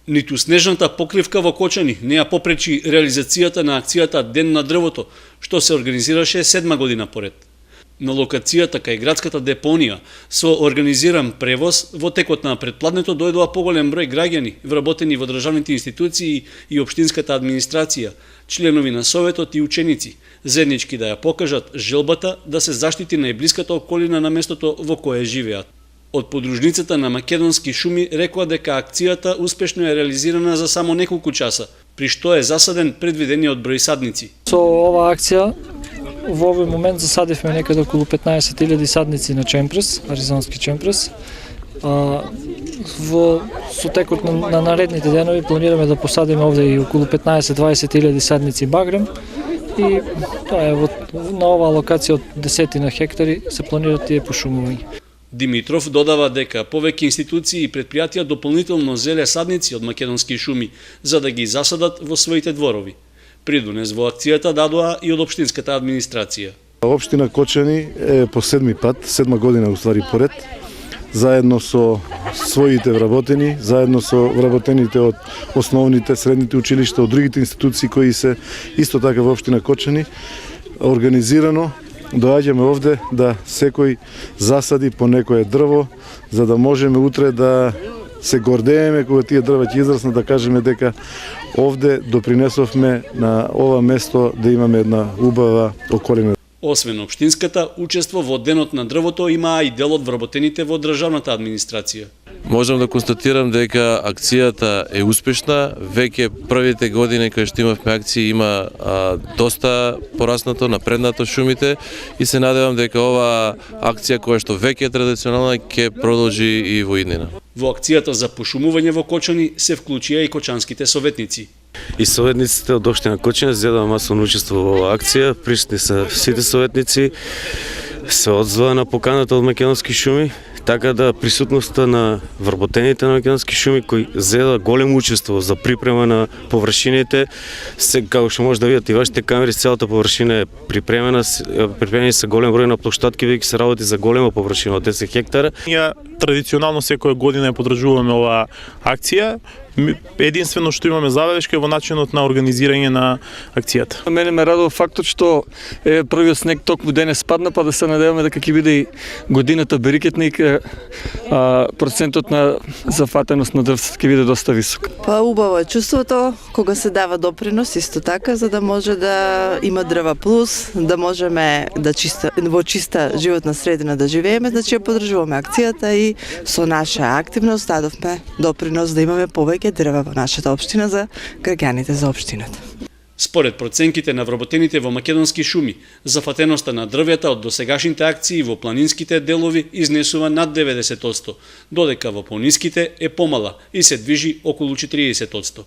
Ниту снежната покривка во Кочани не ја попречи реализацијата на акцијата Ден на дрвото, што се организираше 7 година поред. На локацијата кај градската депонија со организиран превоз во текот на претпладнето дојдоа поголем број граѓани вработени во државните институции и општинската администрација, членови на советот и ученици, заеднички да ја покажат желбата да се заштити најблиската околина на местото во кое живеат. Од подружницата на Македонски шуми рекоа дека акцијата успешно е реализирана за само неколку часа, при што е засаден предвидениот број садници. Со оваа акција во овој момент засадивме некаде околу 15.000 садници на чемпрес, аризонски чемпрес. Во сотекот на наредните денови планираме да посадиме овде и околу 15-20.000 садници багрем. И тоа е на оваа локација од 10 на хектари се планираат тие пошумувања. Димитров додава дека повеќе институции и предпријатија дополнително зеле садници од Македонски шуми за да ги засадат во своите дворови. Придонес во акцијата дадоа и од општинската администрација. Општина Кочани е по 7 пат, 7 година уствари поред, заедно со своите вработени, заедно со вработените од основните, средните училишта, од другите институции кои се исто така во општина Кочани, организирано доаѓаме овде да секој засади по некое дрво, за да можеме утре да се гордееме кога тие дрва ќе израснат, да кажеме дека овде допринесовме на ова место да имаме една убава околина. Освен општинската, учество во Денот на дрвото имаа и дел од вработените во државната администрација. Можам да констатирам дека акцијата е успешна. Веќе првите години кога што имавме акции има доста пораснато, напреднато шумите и се надевам дека ова акција која што веќе е традиционална ќе продолжи и во иднина. Во акцијата за пошумување во Кочани се вклучија и кочанските советници. И советниците од општина Кочани зедоа масовно учество во оваа акција, присутни се сите советници, се одзваа на поканата од Македонски шуми, така да присутноста на вработените на Македонски шуми кои зеда големо учество за припрема на површините, како што може да видите и вашите камери, целата површина е припремени се голем број на плоштадки, веќе се работи за голема површина од 10 хектара. Ние традиционално секоја година ја подржуваме оваа акција. Единствено што имаме забелешка е во начинот на организирање на акцијата. Мене ме радува фактот што е првиот снег токму денес падна, па да се надеваме дека ќе биде и годината берикетна и процентот на зафатеност на дрвцата ќе биде доста висок. Па убаво е чувството кога се дава допринос исто така за да може да има дрва плюс, да можеме да во чиста животна средина да живееме, значи ја подржуваме акцијата и со наша активност дадовме допринос да имаме повеќе дрва во нашата општина за граѓаните за општината. Според проценките на вработените во Македонски шуми, зафатеноста на дрвјата од досегашните акции во планинските делови изнесува над 90%, додека во пониските е помала и се движи околу 40%.